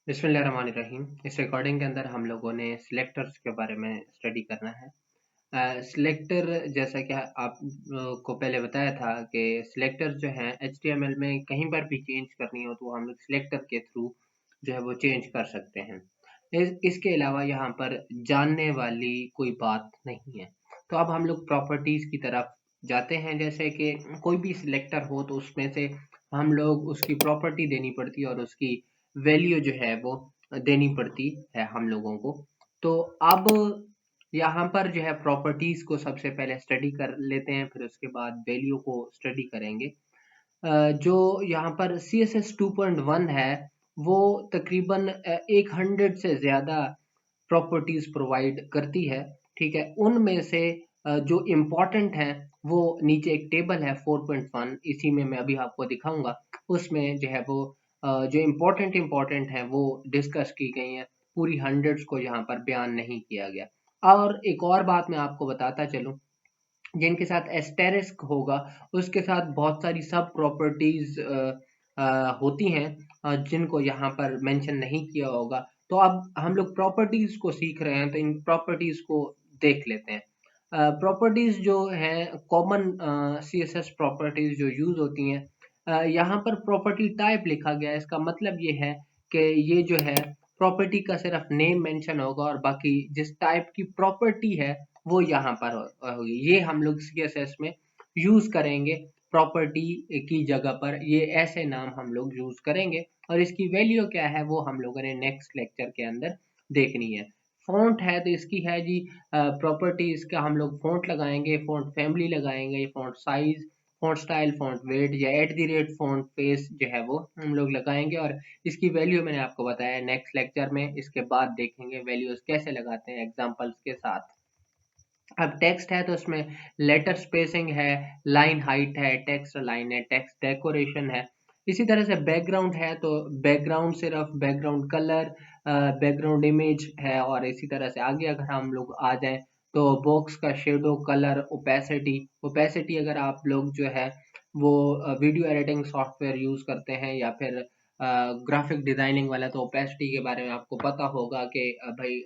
बिस्मिल्लाहिर्रहमानिर्रहीम। इस रिकॉर्डिंग के अंदर हम लोगों ने सिलेक्टर्स के बारे में स्टडी करना है। सिलेक्टर जैसा कि आप को पहले बताया था कि सिलेक्टर जो हैं HTML में कहीं पर भी चेंज करनी हो तो हम लोग सिलेक्टर के थ्रू जो है वो चेंज कर सकते हैं। इसके अलावा यहाँ पर जानने वाली कोई बात नहीं है। तो अब हम लोग प्रॉपर्टीज़ की तरफ जाते हैं। जैसे कि कोई भी सिलेक्टर हो तो उसमें से हम लोग उसकी प्रॉपर्टी देनी पड़ती है और उसकी वैल्यू जो है वो देनी पड़ती है हम लोगों को। तो अब यहाँ पर जो है प्रॉपर्टीज को सबसे पहले स्टडी कर लेते हैं, फिर उसके बाद वैल्यू को स्टडी करेंगे। जो यहाँ पर CSS 2.1 है वो तकरीबन 100 से ज़्यादा प्रॉपर्टीज प्रोवाइड करती है। ठीक है, उनमें से जो इम्पोर्टेंट हैं वो नीचे एक टेबल है 4.1, इसी में मैं अभी आपको दिखाऊंगा। उसमें जो है वो जो इम्पोर्टेंट हैं वो डिस्कस की गई हैं। पूरी हंड्रेड्स को यहाँ पर बयान नहीं किया गया। और एक और बात मैं आपको बताता चलूं, जिनके साथ एस्टेरिस्क होगा उसके साथ बहुत सारी सब प्रॉपर्टीज होती हैं जिनको यहाँ पर मेंशन नहीं किया होगा। तो अब हम लोग प्रॉपर्टीज को सीख रहे हैं तो इन प्रॉपर्टीज को देख लेते हैं। प्रॉपर्टीज जो हैं कॉमन CSS प्रॉपर्टीज जो यूज होती हैं, यहाँ पर प्रॉपर्टी टाइप लिखा गया है। इसका मतलब ये है कि ये जो है प्रॉपर्टी का सिर्फ नेम मेंशन होगा और बाकी जिस टाइप की प्रॉपर्टी है वो यहाँ पर होगी। ये हम लोग CSS में यूज करेंगे प्रॉपर्टी की जगह पर, ये ऐसे नाम हम लोग यूज करेंगे। और इसकी वैल्यू क्या है वो हम लोगों ने नेक्स्ट लेक्चर के अंदर देखनी है। फ़ॉन्ट है तो इसकी है जी प्रॉपर्टी, इसका हम लोग फ़ॉन्ट लगाएंगे, फ़ॉन्ट फैमिली लगाएंगे, font size, font style, font weight या @फ़ॉन्ट फेस जो है वो हम लोग लगाएंगे। और इसकी वैल्यू मैंने आपको बताया नेक्स्ट लेक्चर में। इसके बाद देखेंगे वैल्यूज कैसे लगाते हैं एग्जांपल्स के साथ। अब टेक्स्ट है तो उसमें लेटर स्पेसिंग है, लाइन हाइट है, टेक्स्ट लाइन है, टेक्स्ट डेकोरेशन है। इसी तरह से बैकग्राउंड है तो बैकग्राउंड सिर्फ बैकग्राउंड कलर, बैकग्राउंड इमेज है। और इसी तरह से आगे अगर हम लोग आ जाएं तो बॉक्स का शेडो कलर, ओपेसिटी। ओपेसिटी अगर आप लोग जो है वो वीडियो एडिटिंग सॉफ्टवेयर यूज करते हैं या फिर ग्राफिक डिजाइनिंग वाला, तो ओपेसिटी के बारे में आपको पता होगा कि भाई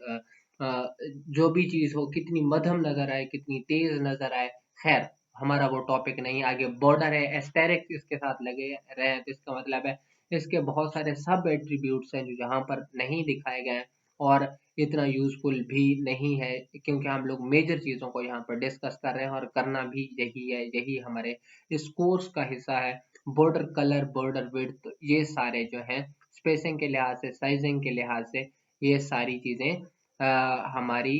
जो भी चीज हो कितनी मध्यम नजर आए, कितनी तेज नजर आए। खैर, हमारा वो टॉपिक नहीं। आगे बॉर्डर है, एस्टेरिक इसके साथ लगे रहे हैं तो इसका मतलब है इसके बहुत सारे सब एट्रीब्यूट्स हैं जो यहाँ पर नहीं दिखाए गए हैं और इतना यूजफुल भी नहीं है, क्योंकि हम लोग मेजर चीजों को यहाँ पर डिस्कस कर रहे हैं और करना भी यही है, यही हमारे इस कोर्स का हिस्सा है। बॉर्डर कलर, बॉर्डर विड्थ, ये सारे जो हैं स्पेसिंग के लिहाज से, साइजिंग के लिहाज से, ये सारी चीजें हमारी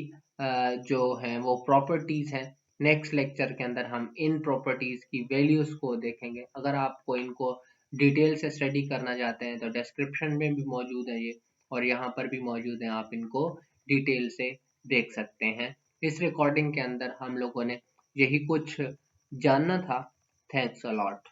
जो हैं वो प्रॉपर्टीज हैं। नेक्स्ट लेक्चर के अंदर हम इन प्रॉपर्टीज की वैल्यूज को देखेंगे। अगर आपको इनको डिटेल से स्टडी करना चाहते हैं तो डिस्क्रिप्शन में भी मौजूद है ये, और यहाँ पर भी मौजूद है, आप इनको डिटेल से देख सकते हैं। इस रिकॉर्डिंग के अंदर हम लोगों ने यही कुछ जानना था। Thanks a lot.